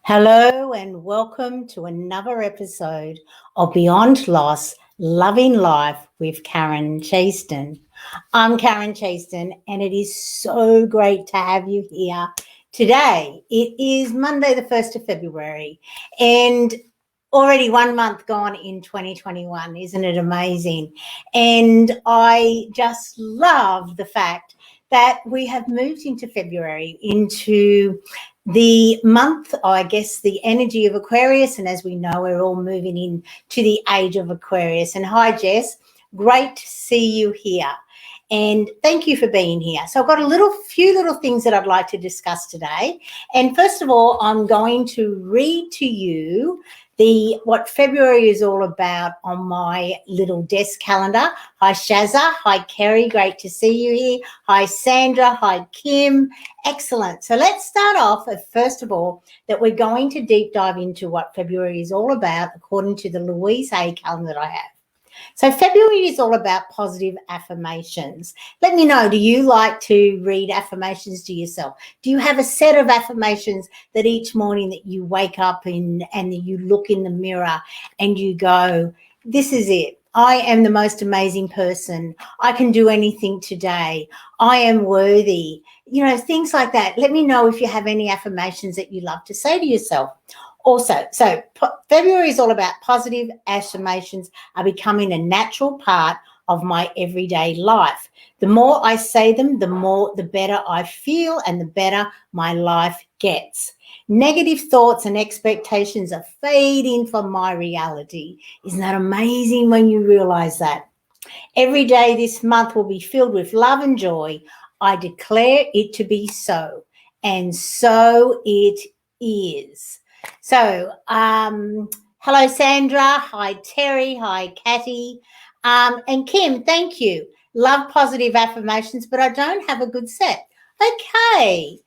Hello and welcome to another episode of Beyond Loss, Loving Life with Karen Chaston. I'm Karen Chaston and it is so great to have you here today. It is Monday the 1st of February and already 1 month gone in 2021. Isn't it amazing? And I just love the fact that we have moved into February, into the month, I guess, the energy of Aquarius. And as we know, we're all moving in to the age of Aquarius. And hi, Jess. Great to see you here. And thank you for being here. So I've got a few little things that I'd like to discuss today. And first of all, I'm going to read to you what February is all about on my little desk calendar. Hi, Shazza. Hi, Kerry. Great to see you here. Hi, Sandra. Hi, Kim. Excellent. So let's start off, first of all, that we're going to deep dive into what February is all about according to the Louise Hay calendar that I have. So February is all about positive affirmations. Let me know, do you like to read affirmations to yourself? Do you have a set of affirmations that each morning that you wake up in and you look in the mirror and you go, this is it. I am the most amazing person. I can do anything today. I am worthy. You know, things like that. Let me know if you have any affirmations that you love to say to yourself. Also, so February is all about positive affirmations are becoming a natural part of my everyday life. The more I say them, the better I feel and the better my life gets. Negative thoughts and expectations are fading from my reality. Isn't that amazing when you realize that? Every day this month will be filled with love and joy. I declare it to be so, and so it is. So, hello, Sandra. Hi, Terry. Hi, Katty. And Kim, thank you. Love positive affirmations, but I don't have a good set. Okay.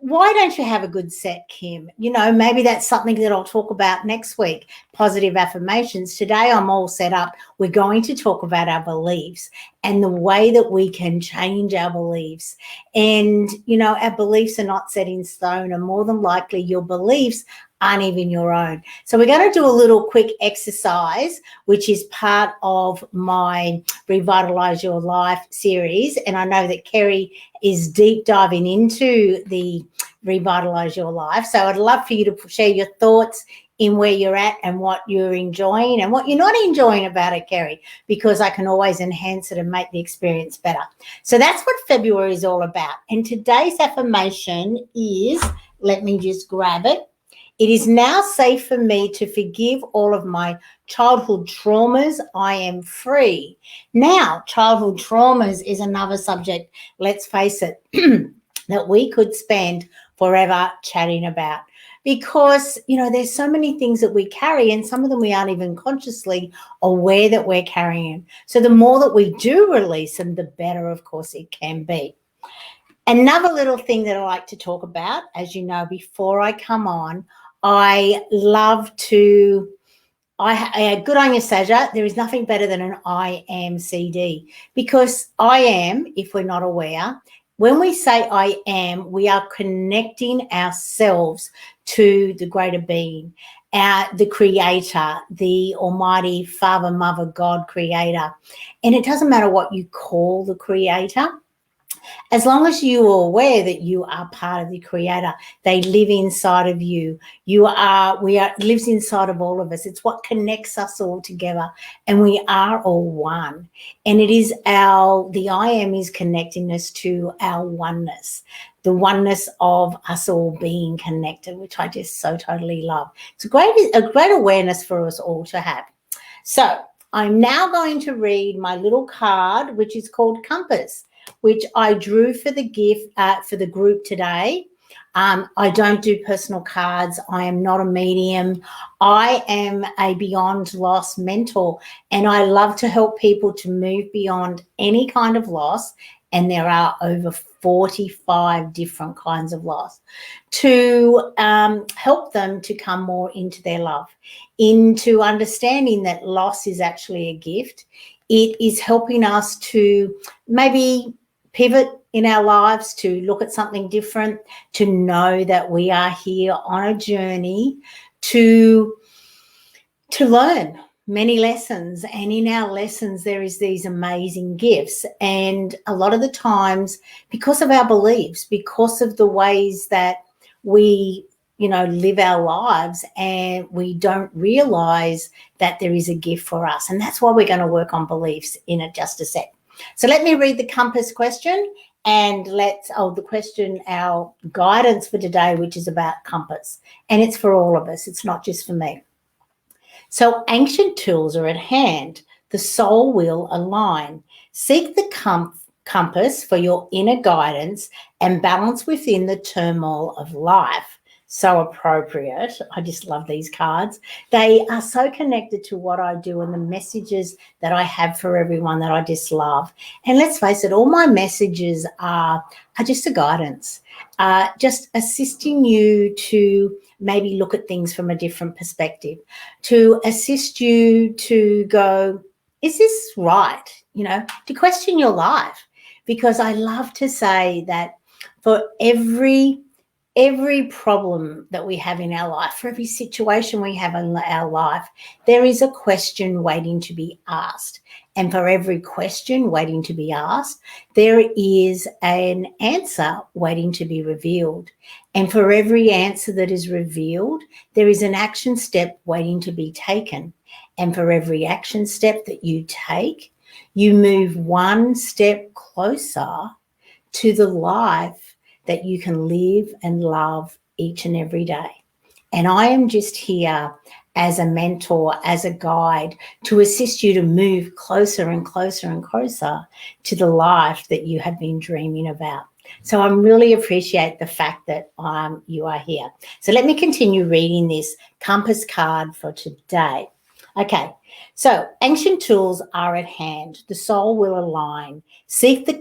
Why don't you have a good set, Kim? You know, maybe that's something that I'll talk about next week, positive affirmations. Today I'm all set up. We're going to talk about our beliefs and the way that we can change our beliefs. And, you know, our beliefs are not set in stone, and more than likely your beliefs aren't even your own. So we're going to do a little quick exercise, which is part of my Revitalize Your Life series. And I know that Kerry is deep diving into the Revitalize Your Life. So I'd love for you to share your thoughts in where you're at and what you're enjoying and what you're not enjoying about it, Kerry, because I can always enhance it and make the experience better. So that's what February is all about. And today's affirmation is, let me just grab it. It is now safe for me to forgive all of my childhood traumas. I am free. Now, childhood traumas is another subject, let's face it, that we could spend forever chatting about. Because, you know, there's so many things that we carry, and some of them we aren't even consciously aware that we're carrying. So the more that we do release them, the better, of course, it can be. Another little thing that I like to talk about, as you know, before I come on, I love to, good on you, Saja. There is nothing better than an I am CD, because I am, if we're not aware, when we say I am, we are connecting ourselves to the greater being, the creator, the almighty Father, Mother, God, creator. And it doesn't matter what you call the creator. As long as you are aware that you are part of the creator, they live inside of you. Lives inside of all of us. It's what connects us all together, and we are all one. And it is the I am is connecting us to our oneness, the oneness of us all being connected, which I just so totally love. It's a great awareness for us all to have. So I'm now going to read my little card, which is called Compass, which I drew for the gift for the group today. I don't do personal cards. I am not a medium. I am a Beyond Loss mentor, and I love to help people to move beyond any kind of loss. And there are over 45 different kinds of loss, to help them to come more into their love, into understanding that loss is actually a gift. It is helping us to maybe pivot in our lives, to look at something different, to know that we are here on a journey to learn many lessons. And in our lessons, there is these amazing gifts. And a lot of the times, because of our beliefs, because of the ways that we, live our lives, and we don't realize that there is a gift for us. And that's why we're going to work on beliefs in just a sec. So let me read the compass question, and our guidance for today, which is about compass. And it's for all of us. It's not just for me. So ancient tools are at hand. The soul will align. Seek the compass for your inner guidance and balance within the turmoil of life. So appropriate. I just love these cards. They are so connected to what I do and the messages that I have for everyone that I just love. And let's face it, all my messages are just a guidance, just assisting you to maybe look at things from a different perspective, to assist you to go, is this right? To question your life. Because I love to say that for every problem that we have in our life, for every situation we have in our life, there is a question waiting to be asked. And for every question waiting to be asked, there is an answer waiting to be revealed. And for every answer that is revealed, there is an action step waiting to be taken. And for every action step that you take, you move one step closer to the life that you can live and love each and every day. And I am just here as a mentor, as a guide, to assist you to move closer and closer and closer to the life that you have been dreaming about. So I really appreciate the fact that you are here. So let me continue reading this compass card for today. Okay, so ancient tools are at hand. The soul will align. Seek the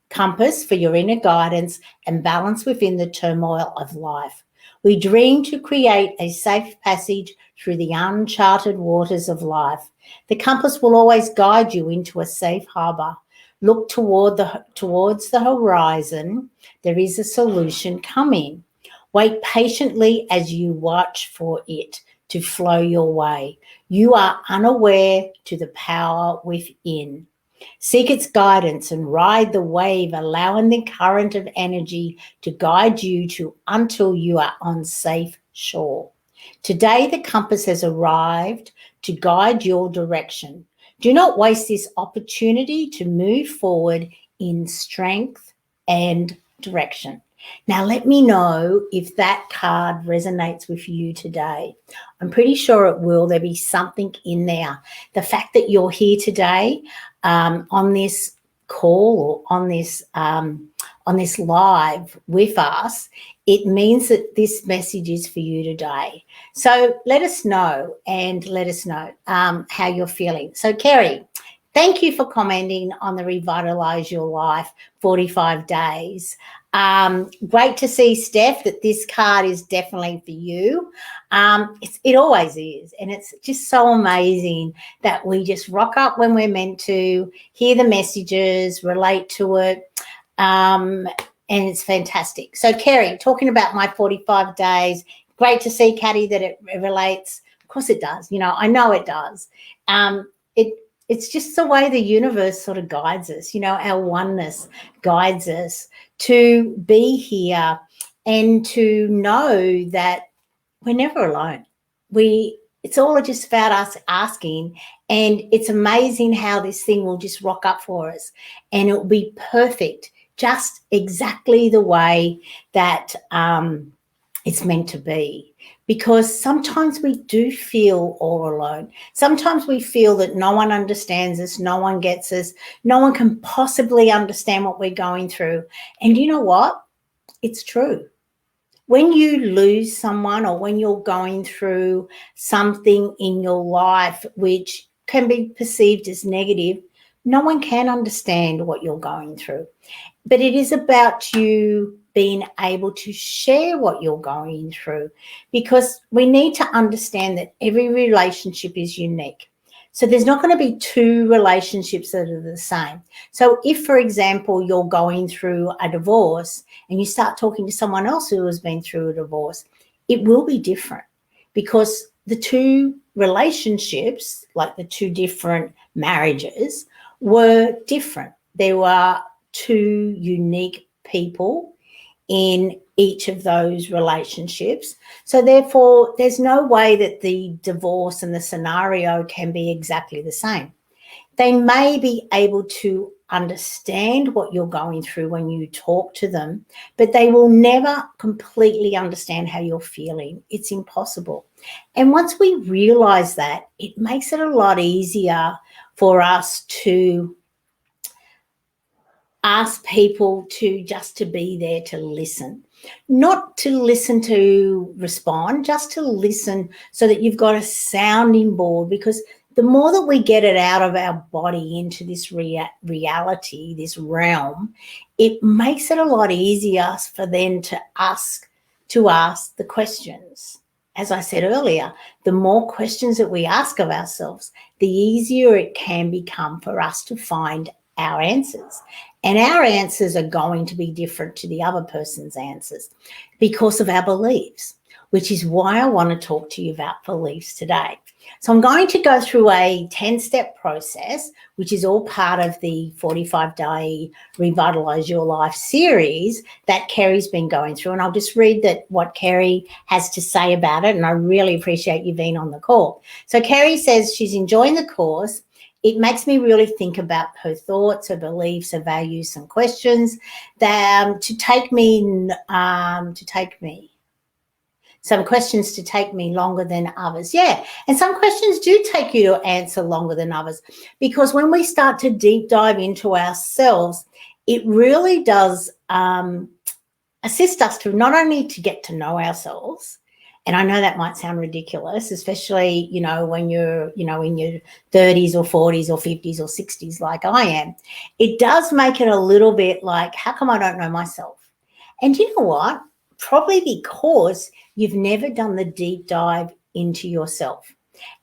compass for your inner guidance and balance within the turmoil of life. We dream to create a safe passage through the uncharted waters of life. The compass will always guide you into a safe harbour. Look towards the horizon. There is a solution coming. Wait patiently as you watch for it to flow your way. You are unaware to the power within. Seek its guidance and ride the wave, allowing the current of energy to guide you until you are on safe shore. Today, the compass has arrived to guide your direction. Do not waste this opportunity to move forward in strength and direction. Now, let me know if that card resonates with you today. I'm pretty sure it will. There'll be something in there. The fact that you're here today on this call or on this live with us, it means that this message is for you today. So let us know how you're feeling. So Kerry, thank you for commenting on the Revitalize Your Life 45 days. Great to see, Steph, that this card is definitely for you. It always is. And it's just so amazing that we just rock up when we're meant to, hear the messages, relate to it. And it's fantastic. So, Kerry, talking about my 45 days, great to see, Caddy, that it relates. Of course it does. I know it does. It's just the way the universe sort of guides us. Our oneness guides us to be here and to know that we're never alone. It's all just about us asking, and it's amazing how this thing will just rock up for us, and it will be perfect, just exactly the way that it's meant to be. Because sometimes we do feel all alone. Sometimes we feel that no one understands us, no one gets us, no one can possibly understand what we're going through. And you know what? It's true. When you lose someone, or when you're going through something in your life which can be perceived as negative, no one can understand what you're going through. But it is about you being able to share what you're going through, because we need to understand that every relationship is unique. So there's not going to be two relationships that are the same. So if, for example, you're going through a divorce and you start talking to someone else who has been through a divorce, it will be different because the two relationships, like the two different marriages, were different. There were two unique people in each of those relationships. So therefore, there's no way that the divorce and the scenario can be exactly the same. They may be able to understand what you're going through when you talk to them, but they will never completely understand how you're feeling. It's impossible. And once we realize that, it makes it a lot easier for us to ask people to just to be there to listen, not to listen to respond, just to listen so that you've got a sounding board, because the more that we get it out of our body into this reality, this realm, it makes it a lot easier for them to ask the questions. As I said earlier, the more questions that we ask of ourselves, the easier it can become for us to find our answers. And our answers are going to be different to the other person's answers because of our beliefs, which is why I want to talk to you about beliefs today. So I'm going to go through a 10-step process, which is all part of the 45-day Revitalize Your Life series that Kerry's been going through. And I'll just read what Kerry has to say about it. And I really appreciate you being on the call. So Kerry says she's enjoying the course. It makes me really think about her thoughts, her beliefs, her values, some questions that some questions to take me longer than others. Yeah, and some questions do take you to answer longer than others, because when we start to deep dive into ourselves, it really does assist us to not only to get to know ourselves. And I know that might sound ridiculous, especially, when you're, in your 30s or 40s or 50s or 60s like I am. It does make it a little bit like, how come I don't know myself? And you know what? Probably because you've never done the deep dive into yourself.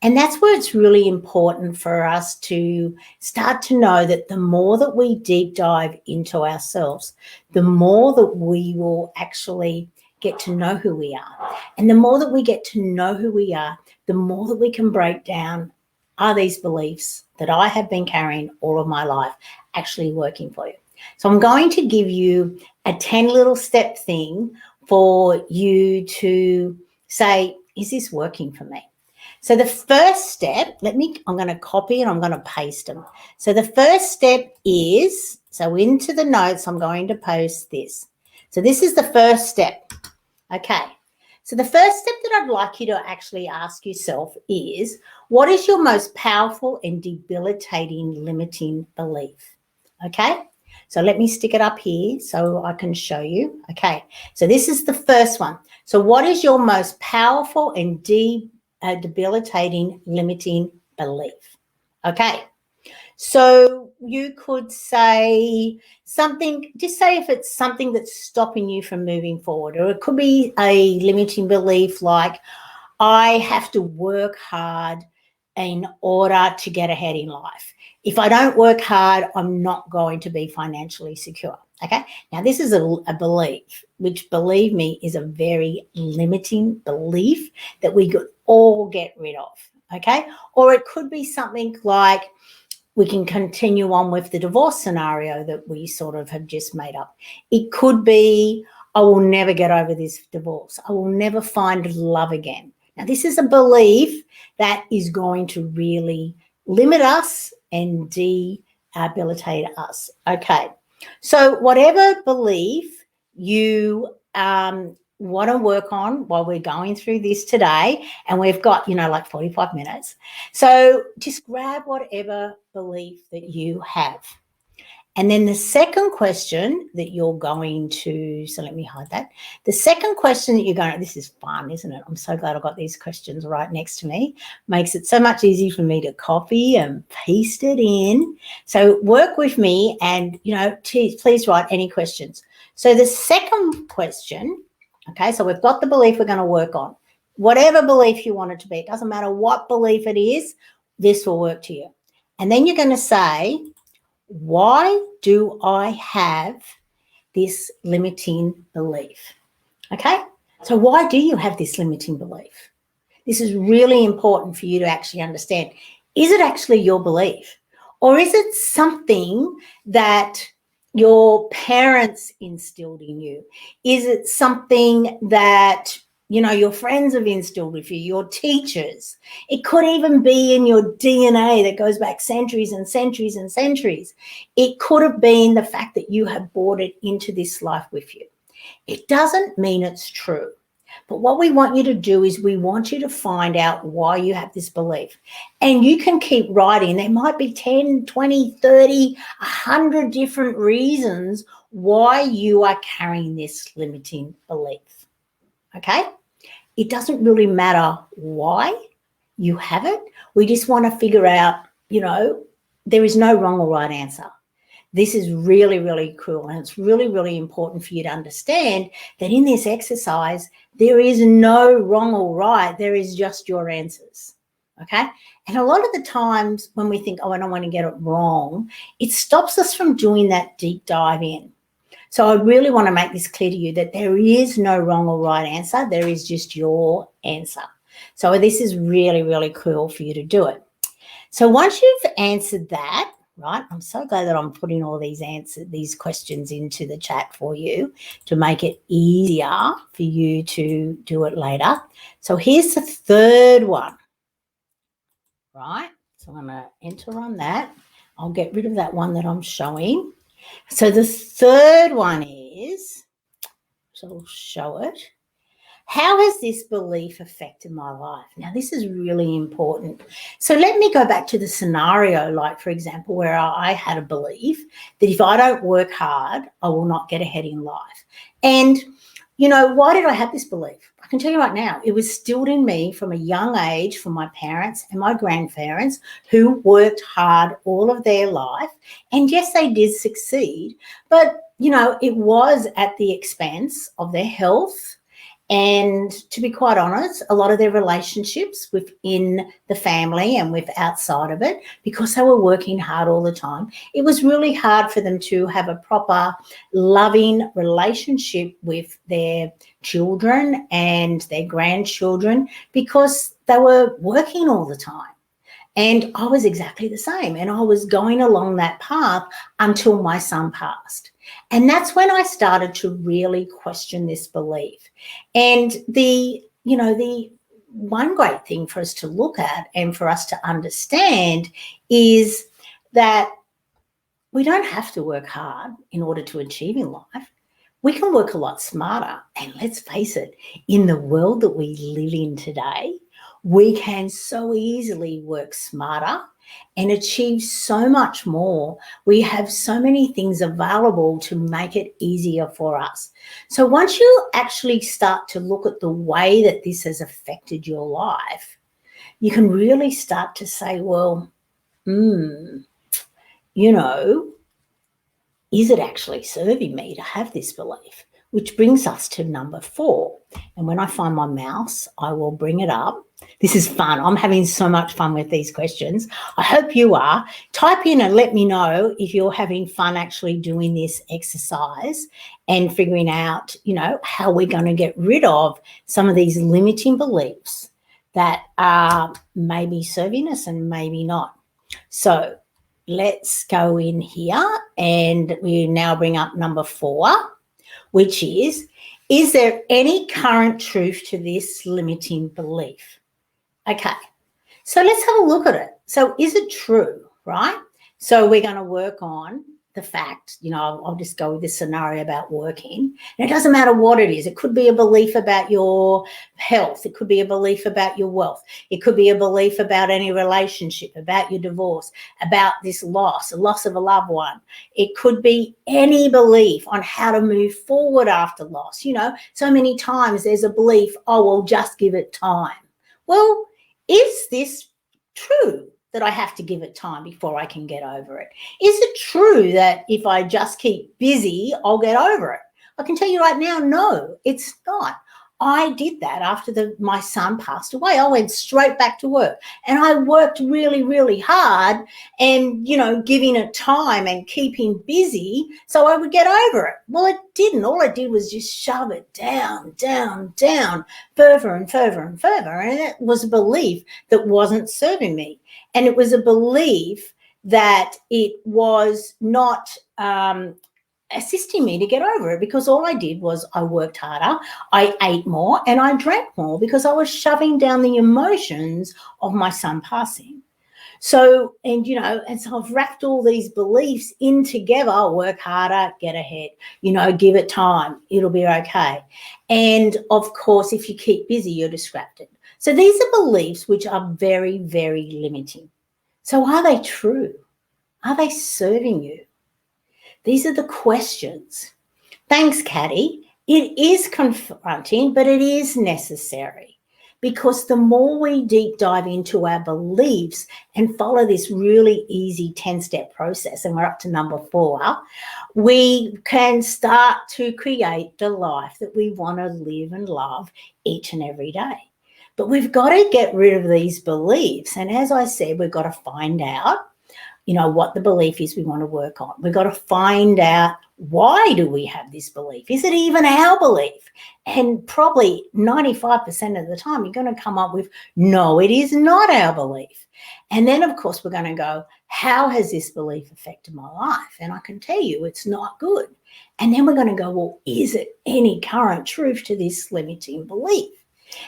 And that's where it's really important for us to start to know that the more that we deep dive into ourselves, the more that we will actually get to know who we are. And the more that we get to know who we are, the more that we can break down, are these beliefs that I have been carrying all of my life actually working for you? So I'm going to give you a 10 little step thing for you to say, is this working for me? So the first step, I'm going to copy and I'm going to paste them. So the first step is, into the notes, I'm going to post this. So this is the first step. Okay. So the first step that I'd like you to actually ask yourself is, what is your most powerful and debilitating limiting belief? Okay. So let me stick it up here so I can show you. Okay. So this is the first one. So what is your most powerful and debilitating limiting belief? Okay. So you could say something, just say if it's something that's stopping you from moving forward, or it could be a limiting belief like, I have to work hard in order to get ahead in life. If I don't work hard, I'm not going to be financially secure. Okay. Now, this is a belief, which, believe me, is a very limiting belief that we could all get rid of. Okay. Or it could be something like, we can continue on with the divorce scenario that we sort of have just made up. It could be, I will never get over this divorce. I will never find love again. Now, this is a belief that is going to really limit us and debilitate us. Okay. So whatever belief you want to work on while we're going through this today, and we've got, like 45 minutes. So just grab whatever belief that you have. And then the second question that you're going to, so let me hide that. The second question that you're going to, this is fun, isn't it? I'm so glad I got these questions right next to me. Makes it so much easier for me to copy and paste it in. So work with me and, please write any questions. So the second question, okay, so we've got the belief we're going to work on. Whatever belief you want it to be, it doesn't matter what belief it is, this will work to you. And then you're going to say, why do I have this limiting belief? Okay? So why do you have this limiting belief? This is really important for you to actually understand. Is it actually your belief? Or is it something that your parents instilled in you? Is it something that, you know, your friends have instilled with you, your teachers? It could even be in your DNA that goes back centuries and centuries and centuries. It could have been the fact that you have brought it into this life with you. It doesn't mean it's true. But what we want you to do is we want you to find out why you have this belief. And you can keep writing. There might be 10, 20, 30, 100 different reasons why you are carrying this limiting belief. Okay? It doesn't really matter why you have it. We just want to figure out, you know, there is no wrong or right answer. This is really, really cool. And it's really, really important for you to understand that in this exercise, there is no wrong or right. There is just your answers. Okay? And a lot of the times when we think, oh, I don't want to get it wrong, it stops us from doing that deep dive in. So I really want to make this clear to you that there is no wrong or right answer. There is just your answer. So this is really, really cool for you to do it. So once you've answered that, right, I'm so glad that I'm putting all these questions into the chat for you to make it easier for you to do it later. So here's the third one, right? So I'm going to enter on that. I'll get rid of that one that I'm showing. So the third one is, so I'll show it. How has this belief affected my life? Now, this is really important. So let me go back to the scenario, like, for example, where I had a belief that if I don't work hard, I will not get ahead in life. And, you know, why did I have this belief? I can tell you right now, it was instilled in me from a young age from my parents and my grandparents who worked hard all of their life. And yes, they did succeed, but, you know, it was at the expense of their health. And to be quite honest, a lot of their relationships within the family and with outside of it, because they were working hard all the time, it was really hard for them to have a proper loving relationship with their children and their grandchildren because they were working all the time. And I was exactly the same. And I was going along that path until my son passed. And that's when I started to really question this belief. And the one great thing for us to look at and for us to understand is that we don't have to work hard in order to achieve in life. We can work a lot smarter. And let's face it, in the world that we live in today, we can so easily work smarter and achieve so much more. We have so many things available to make it easier for us. So once you actually start to look at the way that this has affected your life, you can really start to say, well, you know, is it actually serving me to have this belief? Which brings us to number 4. And when I find my mouse, I will bring it up. This is fun. I'm having so much fun with these questions. I hope you are. Type in and let me know if you're having fun actually doing this exercise and figuring out, you know, how we're going to get rid of some of these limiting beliefs that are maybe serving us and maybe not. So let's go in here and we now bring up number 4, which is there any current truth to this limiting belief? Okay, so let's have a look at it. So is it true, right? So we're going to work on the fact, you know, I'll just go with this scenario about working. And it doesn't matter what it is. It could be a belief about your health. It could be a belief about your wealth. It could be a belief about any relationship, about your divorce, about this loss, a loss of a loved one. It could be any belief on how to move forward after loss. You know, so many times there's a belief, oh, well, just give it time. Well, is this true that I have to give it time before I can get over it? Is it true that if I just keep busy, I'll get over it? I can tell you right now, no, it's not. I did that after my son passed away. I went straight back to work, and I worked really, really hard and, giving it time and keeping busy so I would get over it. Well, it didn't. All I did was just shove it down, down, down, further and further and further. And it was a belief that wasn't serving me. And it was a belief that it was not assisting me to get over it, because all I did was I worked harder, I ate more, and I drank more because I was shoving down the emotions of my son passing. So, and so I've wrapped all these beliefs in together: work harder, get ahead, give it time, it'll be okay. And of course, if you keep busy, you're distracted. So these are beliefs which are very, very limiting. So are they true? Are they serving you? These are the questions. Thanks, Caddy. It is confronting, but it is necessary, because the more we deep dive into our beliefs and follow this really easy 10-step process, and we're up to number 4, we can start to create the life that we want to live and love each and every day. But we've got to get rid of these beliefs. And as I said, we've got to find out what the belief is we want to work on. We've got to find out, why do we have this belief? Is it even our belief? And probably 95% of the time, you're going to come up with, no, it is not our belief. And then, of course, we're going to go, how has this belief affected my life? And I can tell you it's not good. And then we're going to go, well, is it any current truth to this limiting belief?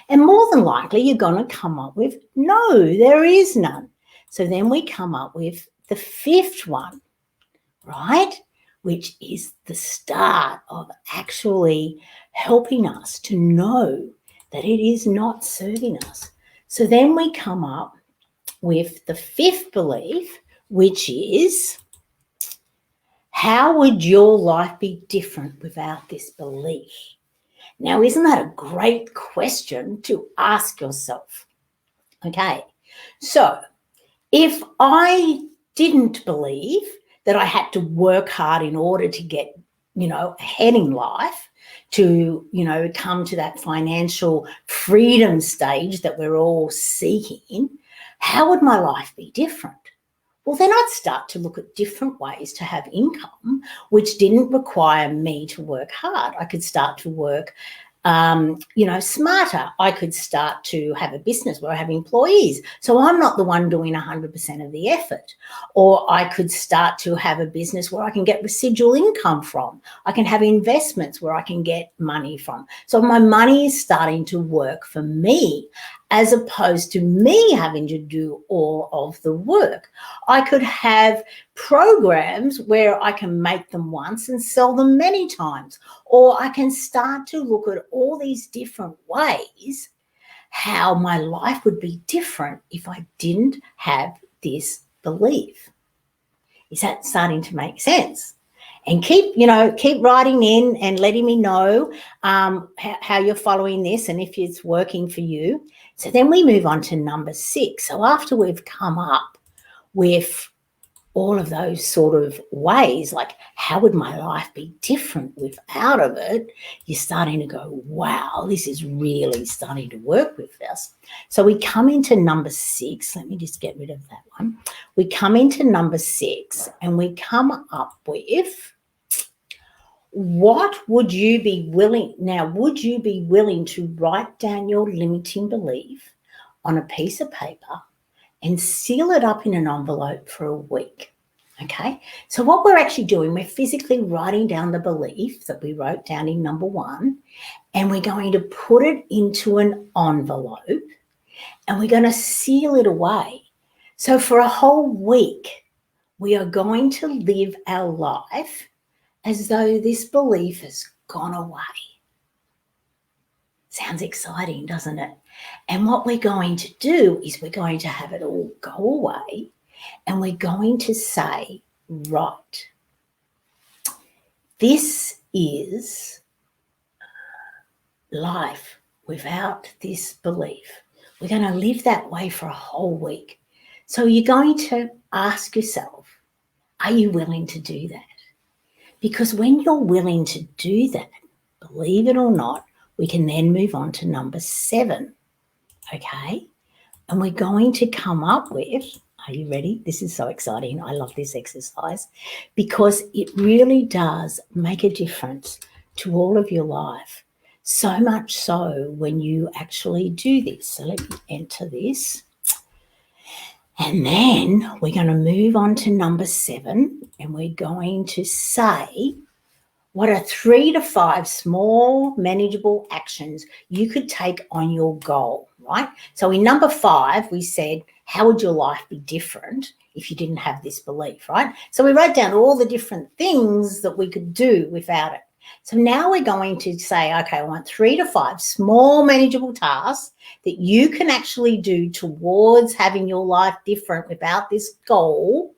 And more than likely, you're going to come up with, no, there is none. So then we come up with the 5th one, right? Which is the start of actually helping us to know that it is not serving us. So then we come up with the 5th belief, which is, how would your life be different without this belief? Now, isn't that a great question to ask yourself? Okay, so if I didn't believe that I had to work hard in order to get, ahead in life, to, come to that financial freedom stage that we're all seeking, how would my life be different? Well, then I'd start to look at different ways to have income, which didn't require me to work hard. I could start to work smarter. I could start to have a business where I have employees, so I'm not the one doing 100% of the effort. Or I could start to have a business where I can get residual income from. I can have investments where I can get money from. So my money is starting to work for me, as opposed to me having to do all of the work. I could have programs where I can make them once and sell them many times. Or I can start to look at all these different ways how my life would be different if I didn't have this belief. Is that starting to make sense? And keep writing in and letting me know how you're following this and if it's working for you. So then we move on to number 6. So after we've come up with all of those sort of ways, like how would my life be different without of it, you're starting to go, wow, this is really starting to work with us. So we come into number 6. Let me just get rid of that one. We come into number 6 and we come up with, what would you be willing, now would you be willing to write down your limiting belief on a piece of paper and seal it up in an envelope for a week? Okay, so what we're actually doing, we're physically writing down the belief that we wrote down in number 1, and we're going to put it into an envelope and we're going to seal it away. So for a whole week, we are going to live our life as though this belief has gone away. Sounds exciting, doesn't it? And what we're going to do is we're going to have it all go away, and we're going to say, right, this is life without this belief. We're going to live that way for a whole week. So you're going to ask yourself, are you willing to do that? Because when you're willing to do that, believe it or not, we can then move on to number 7, okay? And we're going to come up with, are you ready? This is so exciting. I love this exercise because it really does make a difference to all of your life. So much so when you actually do this. So let me enter this. And then we're going to move on to number 7, and we're going to say, what are 3 to 5 small, manageable actions you could take on your goal, right? So in number 5, we said, how would your life be different if you didn't have this belief, right? So we wrote down all the different things that we could do without it. So now we're going to say, okay, I want 3 to 5 small, manageable tasks that you can actually do towards having your life different without this goal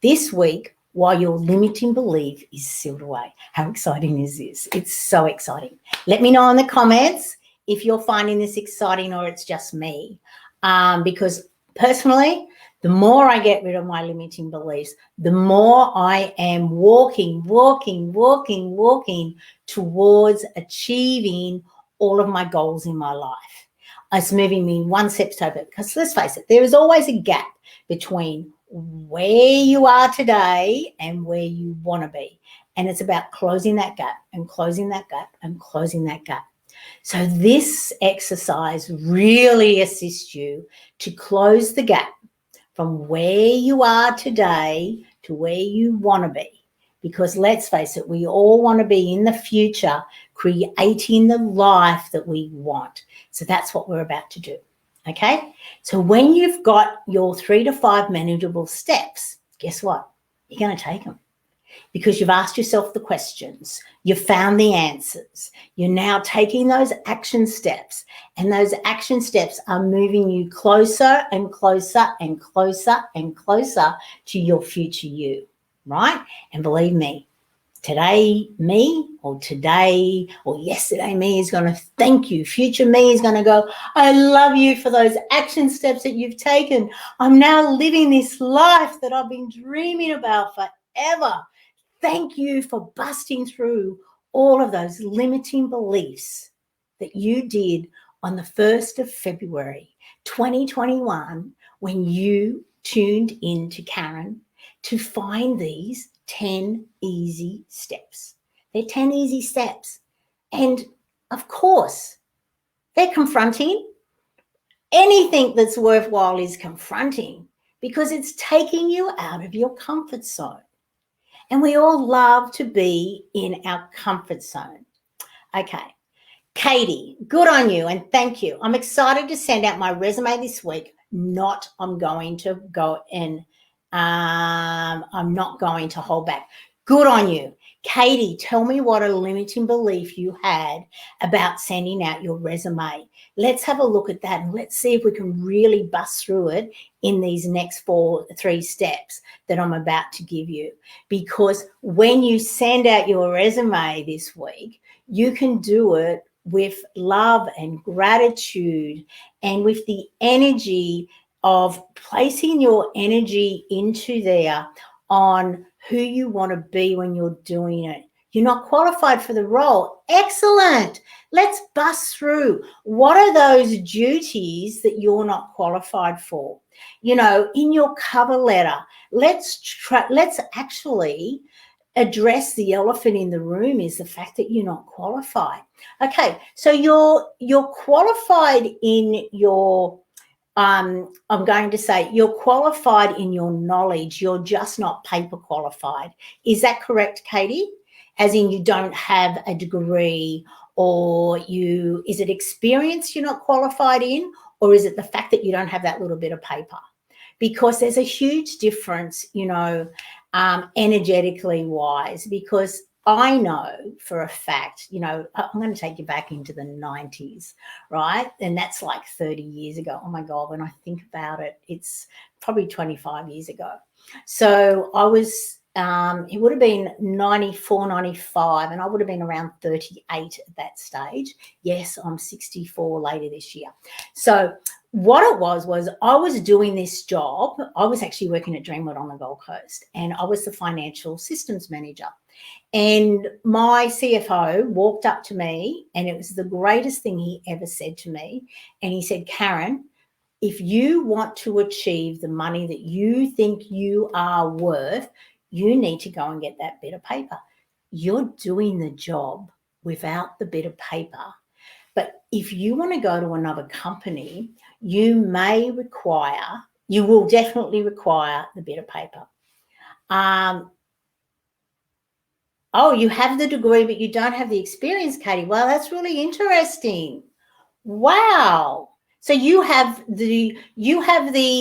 this week while your limiting belief is sealed away. How exciting is this? It's so exciting. Let me know in the comments if you're finding this exciting or it's just me. Because personally, the more I get rid of my limiting beliefs, the more I am walking towards achieving all of my goals in my life. It's moving me one step over, because let's face it, there is always a gap between where you are today and where you want to be. And it's about closing that gap and closing that gap and closing that gap. So this exercise really assists you to close the gap from where you are today to where you want to be. Because let's face it, we all want to be in the future creating the life that we want. So that's what we're about to do. Okay? So when you've got your 3 to 5 manageable steps, guess what? You're going to take them. Because you've asked yourself the questions, you've found the answers, you're now taking those action steps, and those action steps are moving you closer and closer and closer and closer to your future you, right? And believe me, today me or today or yesterday me is going to thank you. Future me is going to go, I love you for those action steps that you've taken. I'm now living this life that I've been dreaming about forever. Thank you for busting through all of those limiting beliefs that you did on the 1st of February, 2021, when you tuned into Karen to find these 10 easy steps. They're 10 easy steps. And of course, they're confronting. Anything that's worthwhile is confronting because it's taking you out of your comfort zone. And we all love to be in our comfort zone. Okay. Katie, good on you and thank you. I'm excited to send out my resume this week. I'm going to go in. I'm not going to hold back. Good on you. Katie, tell me what a limiting belief you had about sending out your resume. Let's have a look at that and let's see if we can really bust through it in these next 3 steps that I'm about to give you. Because when you send out your resume this week, you can do it with love and gratitude and with the energy of placing your energy into there on who you want to be when you're doing it. You're not qualified for the role. Excellent. Let's bust through. What are those duties that you're not qualified for? You know, in your cover letter, let's actually address the elephant in the room is the fact that you're not qualified. Okay, so you're qualified in your I'm going to say you're qualified in your knowledge. You're just not paper qualified. Is that correct, Katie? As in you don't have a degree, or is it experience you're not qualified in, or is it the fact that you don't have that little bit of paper? Because there's a huge difference, you know, energetically wise, because I know for a fact, you know, I'm going to take you back into the 90s, right? And that's like 30 years ago. Oh my God, when I think about it, it's probably 25 years ago. So I was, it would have been 94, 95, and I would have been around 38 at that stage. Yes, I'm 64 later this year. So what it was I was doing this job. I was actually working at Dreamwood on the Gold Coast, and I was the financial systems manager. And my CFO walked up to me, and it was the greatest thing he ever said to me. And he said, Karen, if you want to achieve the money that you think you are worth, you need to go and get that bit of paper. You're doing the job without the bit of paper. But if you want to go to another company, you will definitely require the bit of paper. Oh, you have the degree, but you don't have the experience, Katie. Well, that's really interesting. Wow. So you have the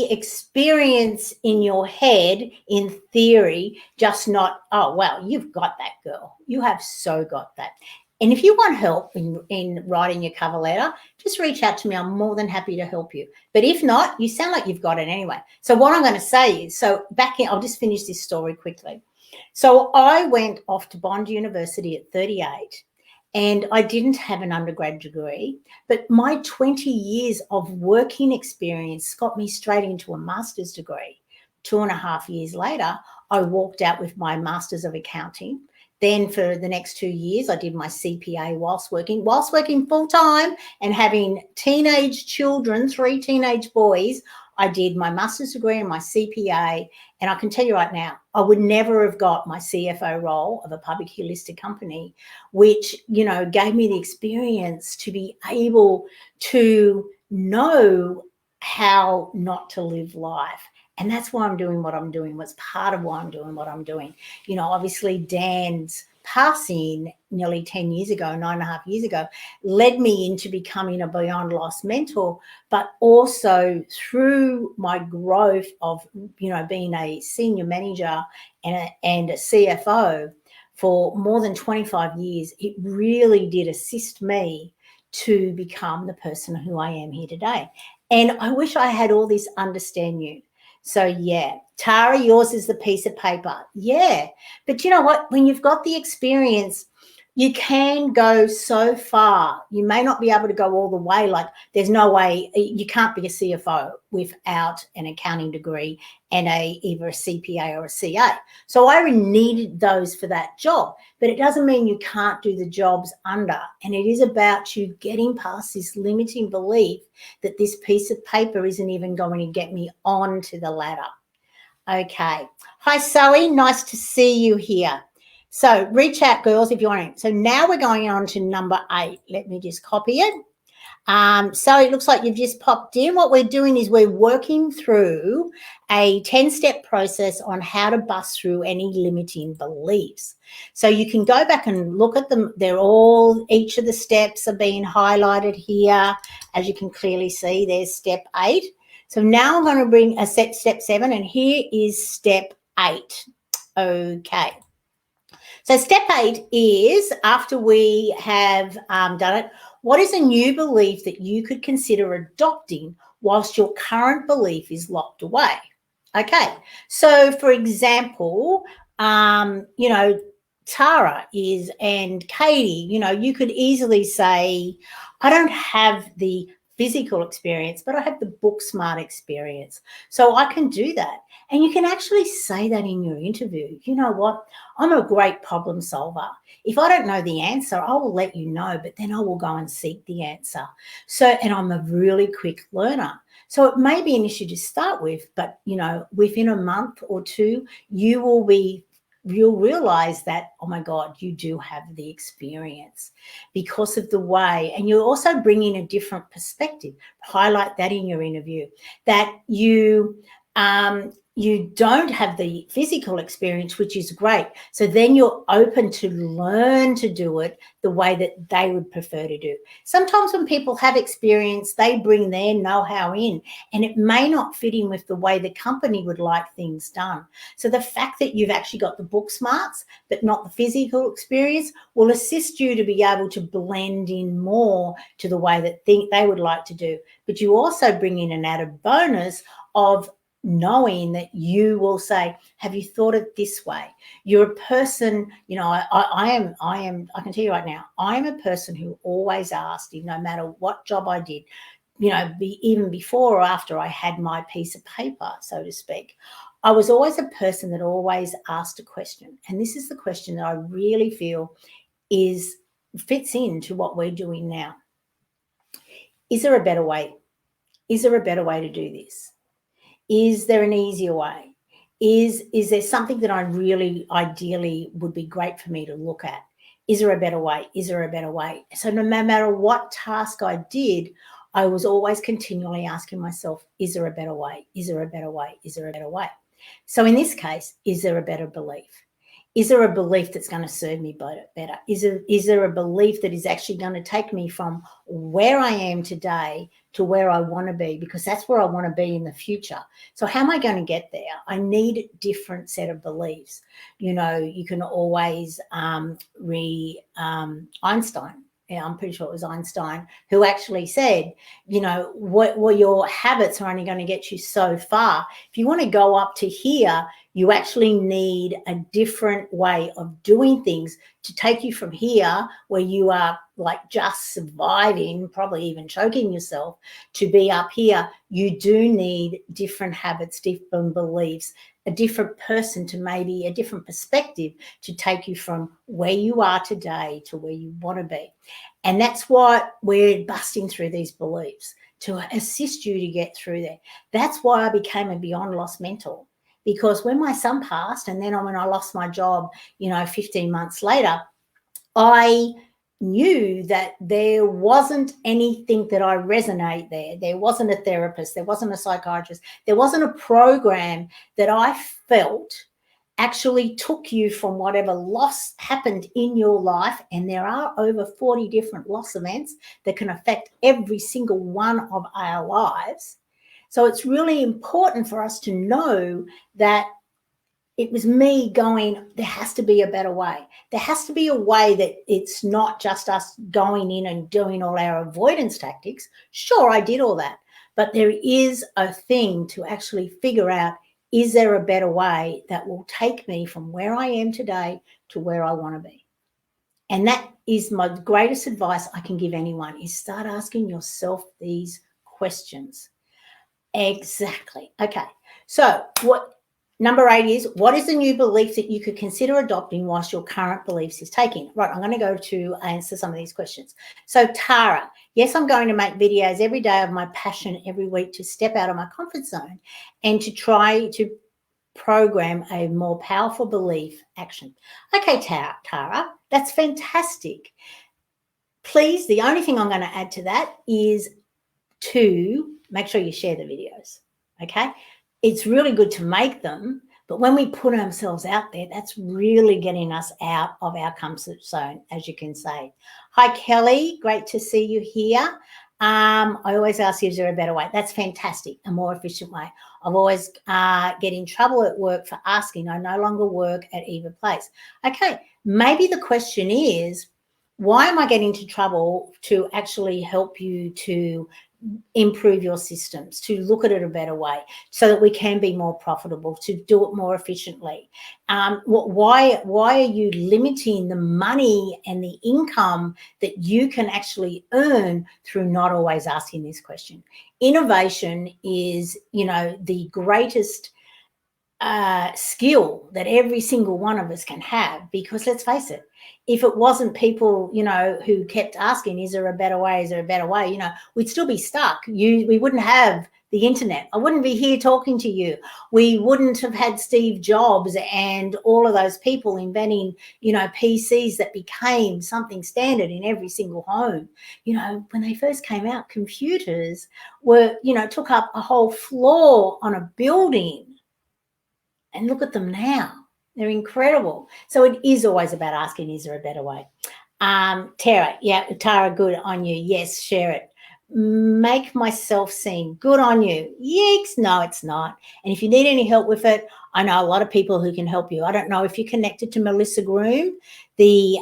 experience in your head, in theory, just not, oh, well, you've got that, girl. You have so got that. And if you want help in writing your cover letter, just reach out to me. I'm more than happy to help you. But if not, you sound like you've got it anyway. So what I'm going to say is, I'll just finish this story quickly. So I went off to Bond University at 38. And I didn't have an undergrad degree, but my 20 years of working experience got me straight into a master's degree. 2.5 years later, I walked out with my master's of accounting. Then for the next 2 years, I did my CPA whilst working full time and having teenage children, 3 teenage boys. I did my master's degree and my CPA. And I can tell you right now, I would never have got my CFO role of a publicly listed company, which, gave me the experience to be able to know how not to live life. And that's why I'm doing what I'm doing. What's part of why I'm doing what I'm doing. Obviously Dan's passing nearly 10 years ago, 9.5 years ago, led me into becoming a Beyond Loss mentor, but also through my growth of, being a senior manager and a CFO for more than 25 years, it really did assist me to become the person who I am here today. And I wish I had all this understand you. So, yeah, Tara, yours is the piece of paper. Yeah. But you know what? When you've got the experience, you can go so far. You may not be able to go all the way. Like there's no way you can't be a CFO without an accounting degree and either a CPA or a CA. So I needed those for that job, but it doesn't mean you can't do the jobs under. And it is about you getting past this limiting belief that this piece of paper isn't even going to get me onto the ladder. Okay. Hi, Zoe. Nice to see you here. So reach out, girls, if you want to. So now we're going on to number 8. Let me just copy it. So it looks like you've just popped in. What we're doing is we're working through a 10-step process on how to bust through any limiting beliefs. So you can go back and look at them. Each of the steps are being highlighted here. As you can clearly see, there's step 8. So now I'm going to bring a step 7, and here is step 8. Okay. So step 8 is, after we have done it, what is a new belief that you could consider adopting whilst your current belief is locked away? Okay. So, for example, Tara and Katie, you could easily say, I don't have the physical experience, but I have the book smart experience. So I can do that. And you can actually say that in your interview. You know what? I'm a great problem solver. If I don't know the answer, I will let you know, but then I will go and seek the answer. And I'm a really quick learner. So it may be an issue to start with, but, within a month or two, you'll realize that, oh my God, you do have the experience because of the way, and you're also bringing a different perspective. Highlight that in your interview, that you don't have the physical experience, which is great. So then you're open to learn to do it the way that they would prefer to do. Sometimes when people have experience, they bring their know-how in, and it may not fit in with the way the company would like things done. So the fact that you've actually got the book smarts, but not the physical experience, will assist you to be able to blend in more to the way that they would like to do. But you also bring in an added bonus of knowing that you will say, have you thought it this way? You're a person, I can tell you right now, I am a person who always asked, no matter what job I did, even before or after I had my piece of paper, so to speak, I was always a person that always asked a question. And this is the question that I really feel fits into what we're doing now. Is there a better way? Is there a better way to do this? Is there an easier way? Is there something that I really ideally would be great for me to look at? Is there a better way? Is there a better way? So no matter what task I did, I was always continually asking myself, is there a better way? Is there a better way? Is there a better way? So in this case, is there a better belief? Is there a belief that's going to serve me better? Is there a belief that is actually going to take me from where I am today to where I want to be? Because that's where I want to be in the future. So how am I going to get there? I need a different set of beliefs. You can always Einstein. Yeah, I'm pretty sure it was Einstein who actually said, what your habits are only going to get you so far. If you want to go up to here, you actually need a different way of doing things to take you from here, where you are like just surviving, probably even choking yourself, to be up here. You do need different habits, different beliefs, a different person, to maybe a different perspective to take you from where you are today to where you want to be. And that's what we're busting through these beliefs to assist you to get through there. That's why I became a Beyond Loss mentor, because when my son passed and then when I lost my job, 15 months later, I knew that there wasn't anything that I resonate there. There wasn't a therapist. There wasn't a psychiatrist. There wasn't a program that I felt actually took you from whatever loss happened in your life. And there are over 40 different loss events that can affect every single one of our lives. So it's really important for us to know that it was me going, there has to be a better way. There has to be a way that it's not just us going in and doing all our avoidance tactics. Sure, I did all that. But there is a thing to actually figure out, is there a better way that will take me from where I am today to where I want to be? And that is my greatest advice I can give anyone, is start asking yourself these questions. Exactly. Okay. So number 8 is, what is the new belief that you could consider adopting whilst your current beliefs is taking? Right, I'm going to go to answer some of these questions. So Tara, yes, I'm going to make videos every day of my passion every week to step out of my comfort zone and to try to program a more powerful belief action. Okay, Tara, that's fantastic. Please, the only thing I'm going to add to that is to make sure you share the videos, okay? It's really good to make them, but when we put ourselves out there, that's really getting us out of our comfort zone, as you can say. Hi, Kelly. Great to see you here. I always ask you, is there a better way? That's fantastic, a more efficient way. I've always get in trouble at work for asking. I no longer work at either place. Okay, maybe the question is, why am I getting into trouble? To actually help you to improve your systems, to look at it a better way so that we can be more profitable, to do it more efficiently. Why are you limiting the money and the income that you can actually earn through not always asking this question? Innovation is, the greatest skill that every single one of us can have, because let's face it, if it wasn't people, who kept asking, is there a better way? Is there a better way? We'd still be stuck. We wouldn't have the internet. I wouldn't be here talking to you. We wouldn't have had Steve Jobs and all of those people inventing, PCs that became something standard in every single home. When they first came out, computers were, took up a whole floor on a building. And look at them now. They're incredible. So it is always about asking, is there a better way? Tara, good on you. Yes, share it. Make myself seen. Good on you. Yeeks. No, it's not. And if you need any help with it, I know a lot of people who can help you. I don't know if you're connected to Melissa Groom, the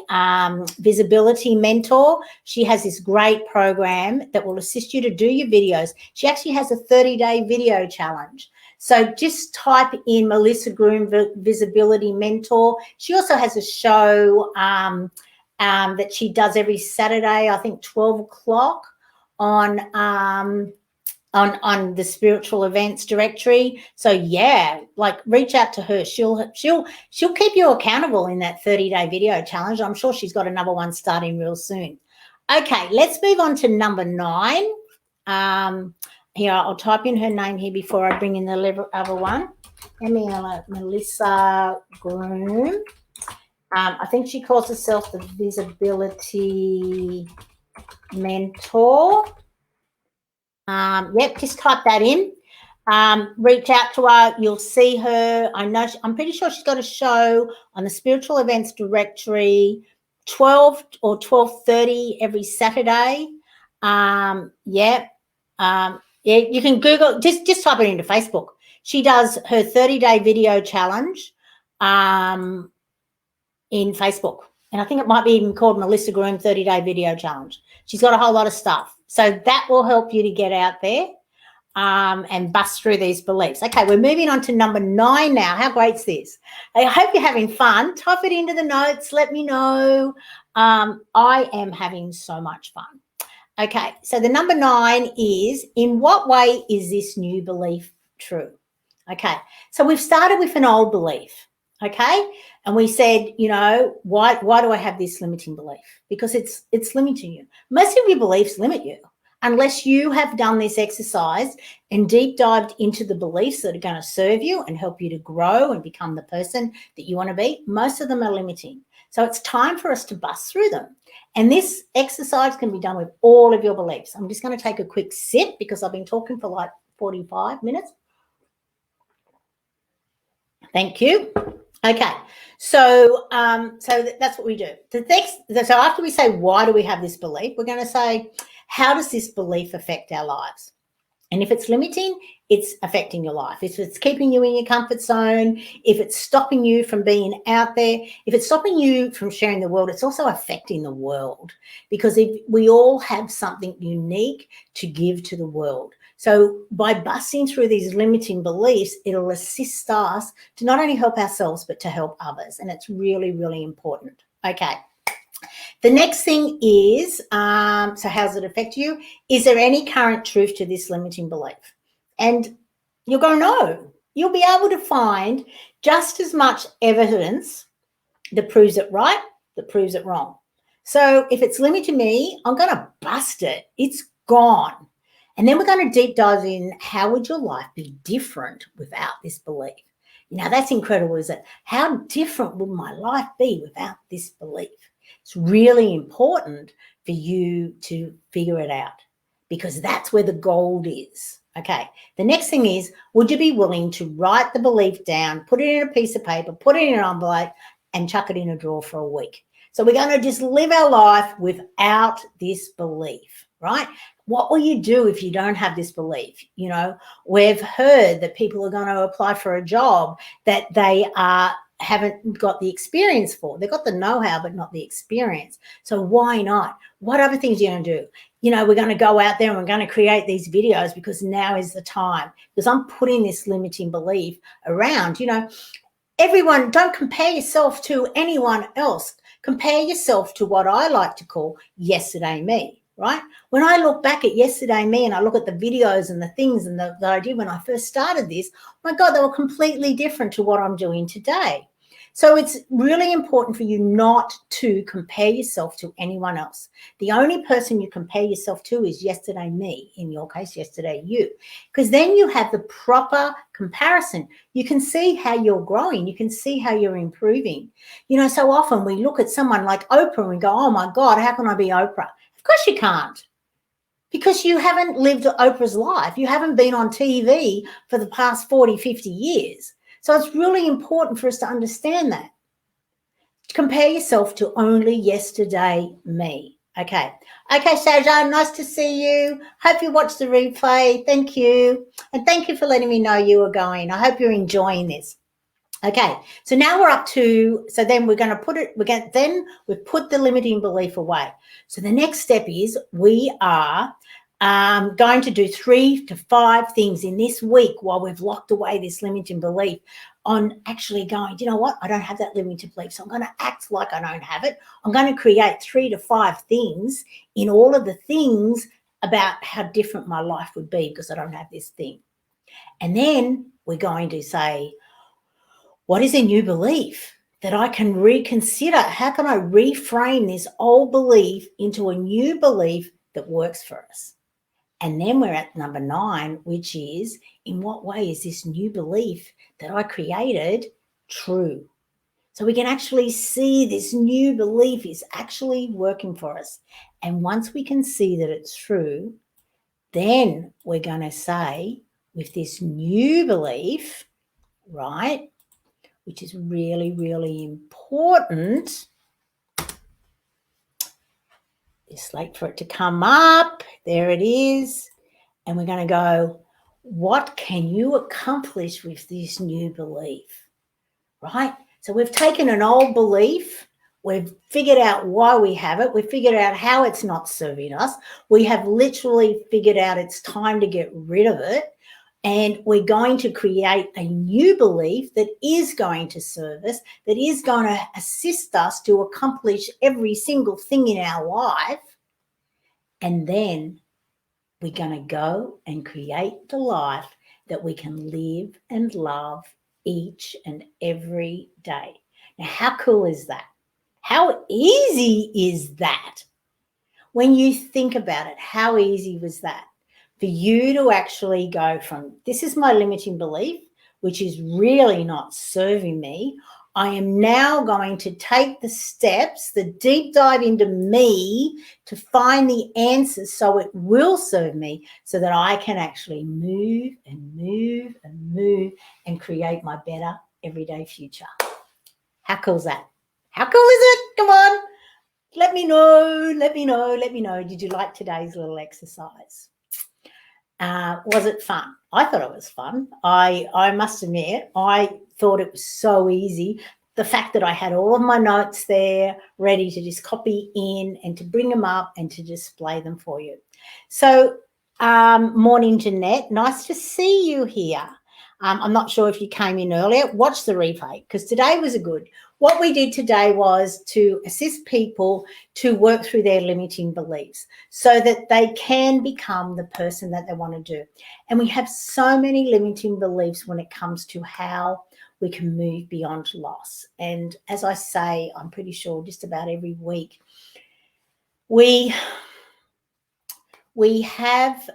visibility mentor. She has this great program that will assist you to do your videos. She actually has a 30-day video challenge. So just type in Melissa Groom Visibility Mentor. She also has a show that she does every Saturday, I think 12 o'clock on the spiritual events directory. So yeah, like reach out to her. She'll keep you accountable in that 30-day video challenge. I'm sure she's got another one starting real soon. Okay, let's move on to number 9. Here, I'll type in her name here before I bring in the other one. Melissa Groom. I think she calls herself the Visibility Mentor. Yep, just type that in. Reach out to her. You'll see her. I'm pretty sure she's got a show on the Spiritual Events Directory, 12 or 12:30 every Saturday. Yeah, you can Google. Just type it into Facebook. She does her 30-day video challenge in Facebook. And I think it might be even called Melissa Groom 30-day video challenge. She's got a whole lot of stuff. So that will help you to get out there and bust through these beliefs. Okay, we're moving on to number 9 now. How great's this? I hope you're having fun. Type it into the notes. Let me know. I am having so much fun. Okay, so the number 9 is, in what way is this new belief true? Okay, so we've started with an old belief, okay? And we said, you know, why do I have this limiting belief? Because it's limiting you. Most of your beliefs limit you. Unless you have done this exercise and deep dived into the beliefs that are going to serve you and help you to grow and become the person that you want to be, most of them are limiting. So it's time for us to bust through them. And this exercise can be done with all of your beliefs. I'm just going to take a quick sip because I've been talking for like 45 minutes. Thank you. Okay, so that's what we do. So after we say, why do we have this belief, we're going to say, how does this belief affect our lives? And if it's limiting, it's affecting your life. If it's keeping you in your comfort zone, if it's stopping you from being out there, if it's stopping you from sharing the world, it's also affecting the world, because if we all have something unique to give to the world. So by busting through these limiting beliefs, it'll assist us to not only help ourselves, but to help others. And it's really, really important. Okay. The next thing is, so how does it affect you? Is there any current truth to this limiting belief? And you're going to know. You'll be able to find just as much evidence that proves it right, that proves it wrong. So if it's limiting me, I'm going to bust it. It's gone. And then we're going to deep dive in, how would your life be different without this belief? Now, that's incredible, isn't it? How different would my life be without this belief? It's really important for you to figure it out, because that's where the gold is. Okay, the next thing is, would you be willing to write the belief down, put it in a piece of paper, put it in an envelope, and chuck it in a drawer for a week? So we're going to just live our life without this belief, right? What will you do if you don't have this belief? You know, we've heard that people are going to apply for a job that they haven't got the experience for. They've got the know-how, but not the experience. So why not? What other things are you going to do? You know, we're going to go out there and we're going to create these videos because now is the time, because I'm putting this limiting belief around. You know, everyone, don't compare yourself to anyone else. Compare yourself to what I like to call yesterday me. Right? When I look back at yesterday me and I look at the videos and the things and that I did when I first started this, my God, they were completely different to what I'm doing today. So it's really important for you not to compare yourself to anyone else. The only person you compare yourself to is yesterday me, in your case, yesterday you, because then you have the proper comparison. You can see how you're growing. You can see how you're improving. You know, so often we look at someone like Oprah and we go, oh my God, how can I be Oprah? Of course you can't, because you haven't lived Oprah's life. You haven't been on TV for the past 40, 50 years. So it's really important for us to understand that. Compare yourself to only yesterday me. Okay. Okay, Shaja, nice to see you. Hope you watched the replay. Thank you. And thank you for letting me know you were going. I hope you're enjoying this. Okay, so now we're up to, so then we're going to put it, we've put the limiting belief away. So the next step is we are going to do 3 to 5 things in this week while we've locked away this limiting belief, on actually going, you know what, I don't have that limiting belief, so I'm going to act like I don't have it. I'm going to create 3 to 5 things in all of the things about how different my life would be because I don't have this thing. And then we're going to say, what is a new belief that I can reconsider? How can I reframe this old belief into a new belief that works for us? And then we're at number 9, which is, in what way is this new belief that I created true? So we can actually see this new belief is actually working for us. And once we can see that it's true, then we're going to say, with this new belief, right, which is really, really important. Just wait for it to come up. There it is. And we're going to go, what can you accomplish with this new belief? Right? So we've taken an old belief. We've figured out why we have it. We've figured out how it's not serving us. We have literally figured out it's time to get rid of it. And we're going to create a new belief that is going to serve us, that is going to assist us to accomplish every single thing in our life. And then we're going to go and create the life that we can live and love each and every day. Now, how cool is that? How easy is that? When you think about it, how easy was that? For you to actually go from, this is my limiting belief, which is really not serving me. I am now going to take the steps, the deep dive into me to find the answers so it will serve me, so that I can actually move and move and move and create my better everyday future. How cool is that? How cool is it? Come on. Let me know. Did you like today's little exercise? Was it fun? I thought it was fun. I must admit, I thought it was so easy. The fact that I had all of my notes there ready to just copy in and to bring them up and to display them for you. So, morning, Jeanette. Nice to see you here. I'm not sure if you came in earlier. Watch the replay because today was a good. What we did today was to assist people to work through their limiting beliefs so that they can become the person that they want to do. And we have so many limiting beliefs when it comes to how we can move beyond loss. And as I say, I'm pretty sure just about every week, we have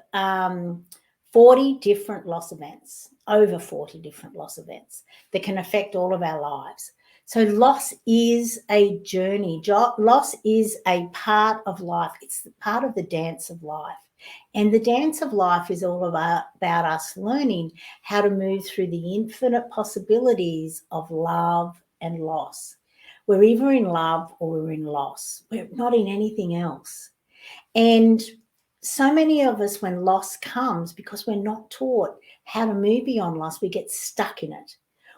40 different loss events, over 40 different loss events that can affect all of our lives. So loss is a journey. Loss is a part of life. It's part of the dance of life. And the dance of life is all about us learning how to move through the infinite possibilities of love and loss. We're either in love or we're in loss. We're not in anything else. And so many of us, when loss comes, because we're not taught how to move beyond loss, we get stuck in it.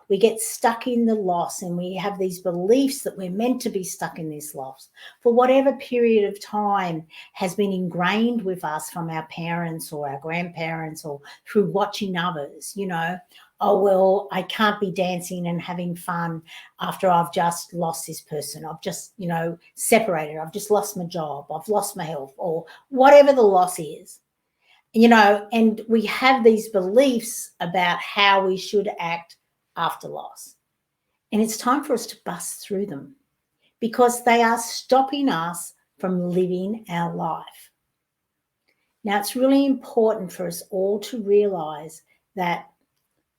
We get stuck in the loss and we have these beliefs that we're meant to be stuck in this loss for whatever period of time has been ingrained with us from our parents or our grandparents or through watching others, oh, well, I can't be dancing and having fun after I've just lost this person. I've just, separated. I've just lost my job. I've lost my health or whatever the loss is, and we have these beliefs about how we should act after loss. And it's time for us to bust through them because they are stopping us from living our life. Now, it's really important for us all to realize that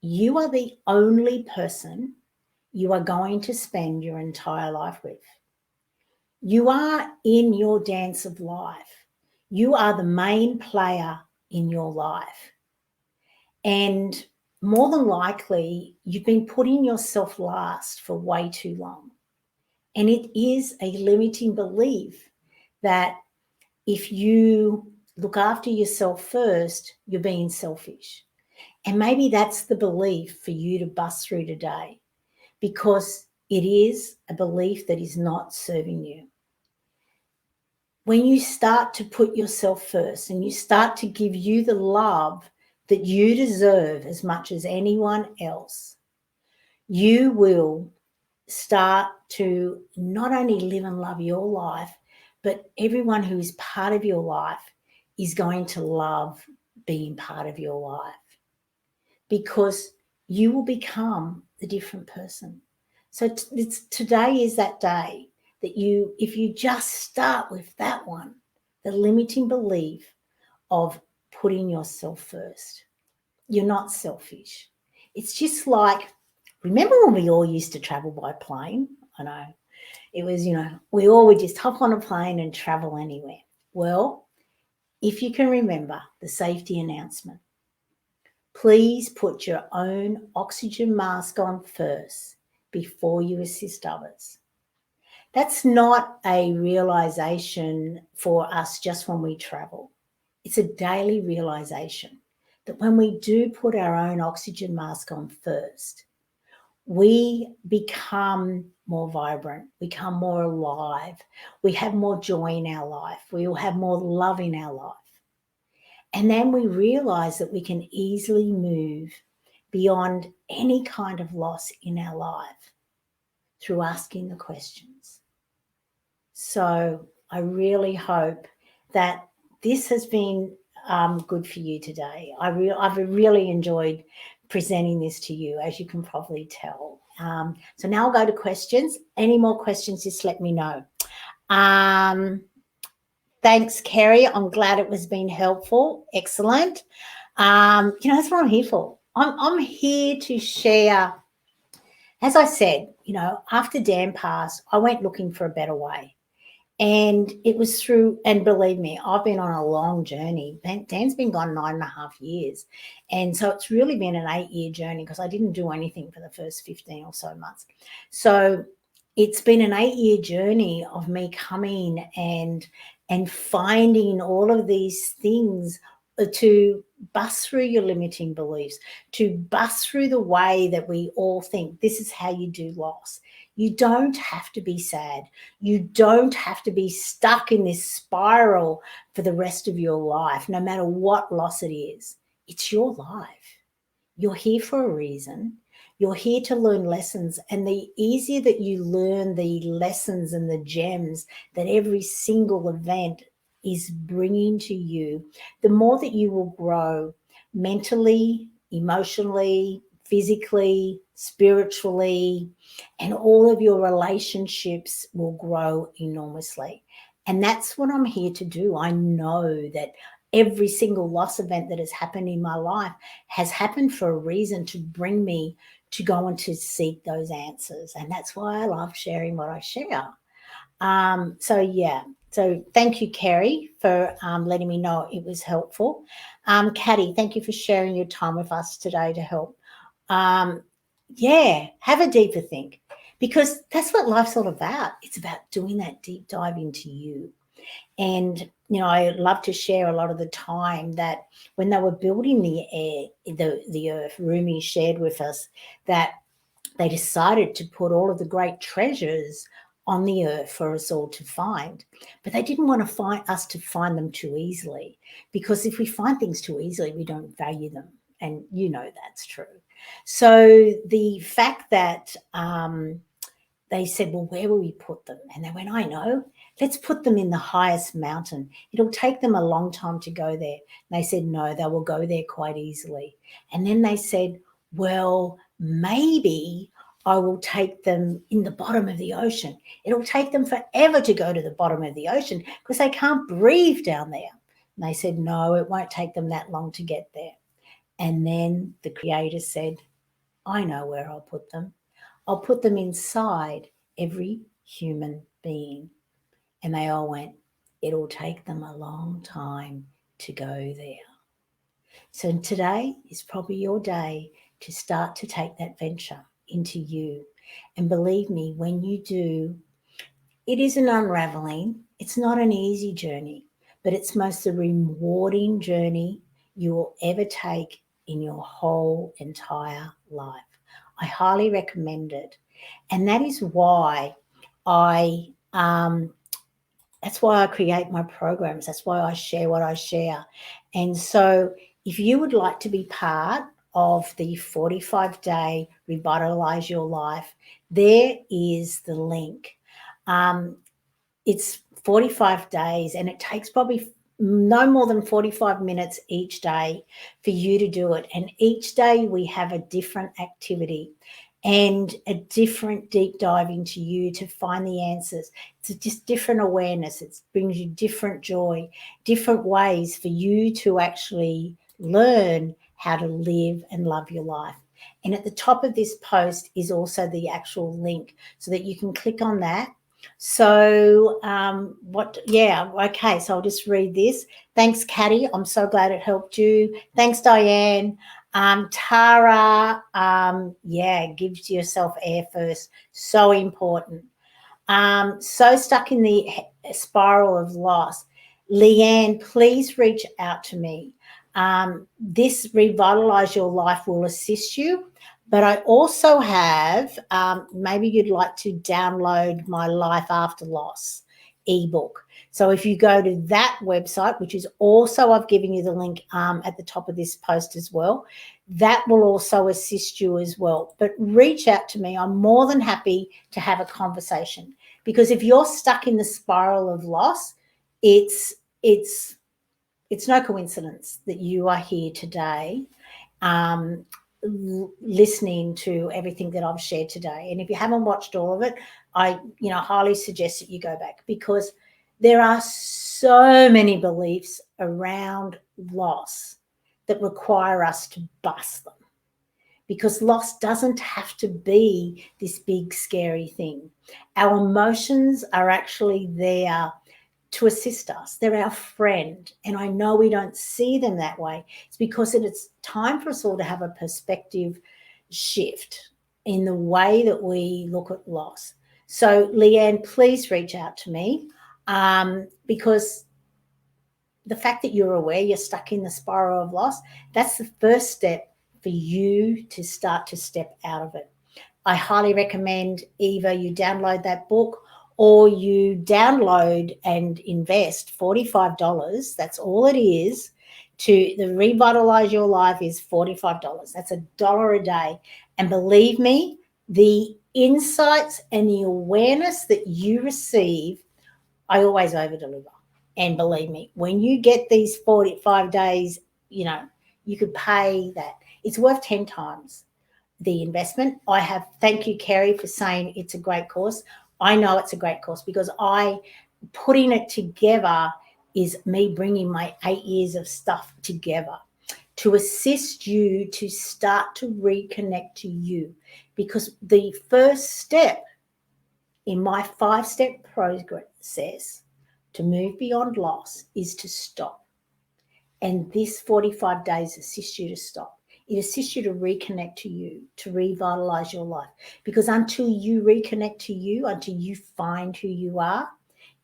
you are the only person you are going to spend your entire life with. You are in your dance of life. You are the main player in your life. And more than likely, you've been putting yourself last for way too long. And it is a limiting belief that if you look after yourself first, you're being selfish. And maybe that's the belief for you to bust through today, because it is a belief that is not serving you. When you start to put yourself first and you start to give you the love that you deserve as much as anyone else, you will start to not only live and love your life, but everyone who is part of your life is going to love being part of your life, because you will become a different person. So today is that day that if you just start with that one, the limiting belief of putting yourself first. You're not selfish. It's just like, remember when we all used to travel by plane? I know. It was, we all would just hop on a plane and travel anywhere. Well, if you can remember the safety announcement, please put your own oxygen mask on first before you assist others. That's not a realization for us just when we travel. It's a daily realization that when we do put our own oxygen mask on first, we become more vibrant, we become more alive, we have more joy in our life, we will have more love in our life. And then we realize that we can easily move beyond any kind of loss in our life through asking the questions. So I really hope that this has been good for you today. I've really enjoyed presenting this to you, as you can probably tell. So now I'll go to questions. Any more questions, just let me know. Thanks, Kerry. I'm glad it was been helpful. Excellent. That's what I'm here for. I'm here to share. As I said, after Dan passed, I went looking for a better way. And it was through, and believe me, I've been on a long journey. Dan's been gone 9.5 years. And so it's really been an 8-year journey, because I didn't do anything for the first 15 or so months. So it's been an 8-year journey of me coming and finding all of these things to bust through your limiting beliefs, to bust through the way that we all think this is how you do loss. You don't have to be sad. You don't have to be stuck in this spiral for the rest of your life, no matter what loss it is. It's your life. You're here for a reason. You're here to learn lessons. And the easier that you learn the lessons and the gems that every single event is bringing to you, the more that you will grow mentally, emotionally, physically, spiritually, and all of your relationships will grow enormously. And that's what I'm here to do. I know that every single loss event that has happened in my life has happened for a reason, to bring me to go and to seek those answers. And that's why I love sharing what I share. So thank you, Kerry, for letting me know it was helpful. Caddy, thank you for sharing your time with us today to help. Have a deeper think, because that's what life's all about. It's about doing that deep dive into you. And, I love to share a lot of the time that when they were building the earth, Rumi shared with us that they decided to put all of the great treasures on the earth for us all to find. But they didn't want to find them too easily, because if we find things too easily, we don't value them. And that's true. So the fact that they said, well, where will we put them? And they went, I know, let's put them in the highest mountain. It'll take them a long time to go there. And they said, no, they will go there quite easily. And then they said, well, maybe I will take them in the bottom of the ocean. It'll take them forever to go to the bottom of the ocean, because they can't breathe down there. And they said, no, it won't take them that long to get there. And then the Creator said, I know where I'll put them. I'll put them inside every human being. And they all went, it'll take them a long time to go there. So today is probably your day to start to take that venture into you. And believe me, when you do, it is an unraveling. It's not an easy journey, but it's most the rewarding journey you will ever take in your whole entire life. I highly recommend it. And that is why I create my programs. That's why I share what I share. And so if you would like to be part of the 45-day Revitalize Your Life, there is the link. It's 45 days, and it takes probably no more than 45 minutes each day for you to do it. And each day we have a different activity and a different deep dive into you to find the answers. It's just different awareness. It brings you different joy, different ways for you to actually learn how to live and love your life. And at the top of this post is also the actual link so that you can click on that. So okay, so I'll just read this. Thanks, Caddy. I'm so glad it helped you. Thanks, Diane. Tara, gives yourself air first. So important. So stuck in the spiral of loss. Leanne, please reach out to me. This Revitalize Your Life will assist you. But I also have, maybe you'd like to download my Life After Loss ebook. So if you go to that website, which is also, I've given you the link at the top of this post as well, that will also assist you as well. But reach out to me. I'm more than happy to have a conversation, because if you're stuck in the spiral of loss, it's no coincidence that you are here today. Listening to everything that I've shared today. And if you haven't watched all of it, I highly suggest that you go back, because there are so many beliefs around loss that require us to bust them, because loss doesn't have to be this big scary thing. Our emotions are actually there to assist us. They're our friend. And I know we don't see them that way. It's because it's time for us all to have a perspective shift in the way that we look at loss. So Leanne, please reach out to me, because the fact that you're aware you're stuck in the spiral of loss, that's the first step for you to start to step out of it. I highly recommend either you download that book or you download and invest $45. That's all it is. To the Revitalize Your Life is $45. That's $1 a day. And believe me, the insights and the awareness that you receive, I always over deliver. And believe me, when you get these 45 days, you could pay that. It's worth 10 times the investment. Thank you, Kerry, for saying it's a great course. I know it's a great course because putting it together is me bringing my 8 years of stuff together to assist you to start to reconnect to you. Because the first step in my 5-step process to move beyond loss is to stop. And this 45 days assists you to stop. It assists you to reconnect to you, to revitalize your life. Because until you reconnect to you, until you find who you are,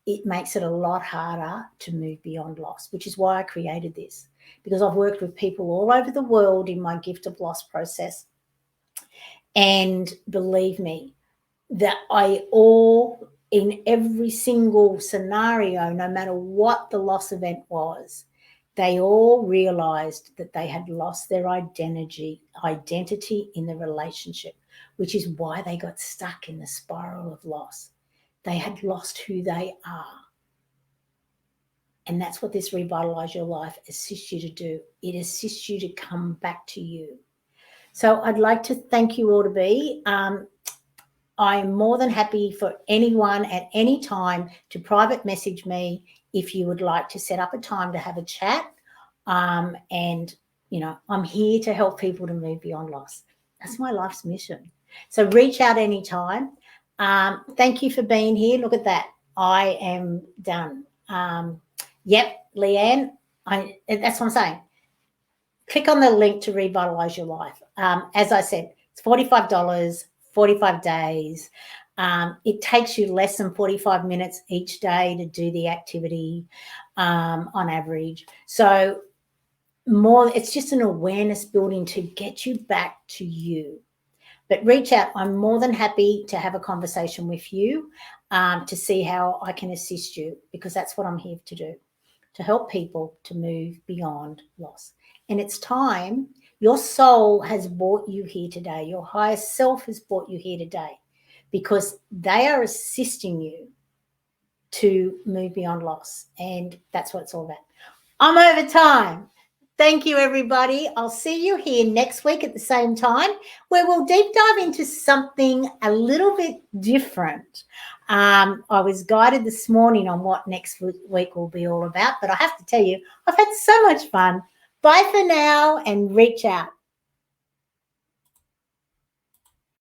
it makes it a lot harder to move beyond loss, which is why I created this. Because I've worked with people all over the world in my gift of loss process. And believe me, that in every single scenario, no matter what the loss event was, they all realized that they had lost their identity in the relationship, which is why they got stuck in the spiral of loss. They had lost who they are. And that's what this Revitalize Your Life assists you to do. It assists you to come back to you. So I'd like to thank you all to be. I'm more than happy for anyone at any time to private message me if you would like to set up a time to have a chat. And, I'm here to help people to move beyond loss. That's my life's mission. So reach out anytime. Thank you for being here. Look at that. I am done. Leanne, that's what I'm saying. Click on the link to Revitalize Your Life. As I said, it's $45. 45 days. It takes you less than 45 minutes each day to do the activity on average. So it's just an awareness building to get you back to you. But reach out. I'm more than happy to have a conversation with you to see how I can assist you, because that's what I'm here to do, to help people to move beyond loss. And it's time. Your soul has brought you here today. Your higher self has brought you here today because they are assisting you to move beyond loss. And that's what it's all about. I'm over time. Thank you, everybody. I'll see you here next week at the same time, where we'll deep dive into something a little bit different. I was guided this morning on what next week will be all about, but I have to tell you, I've had so much fun. Bye for now, and reach out.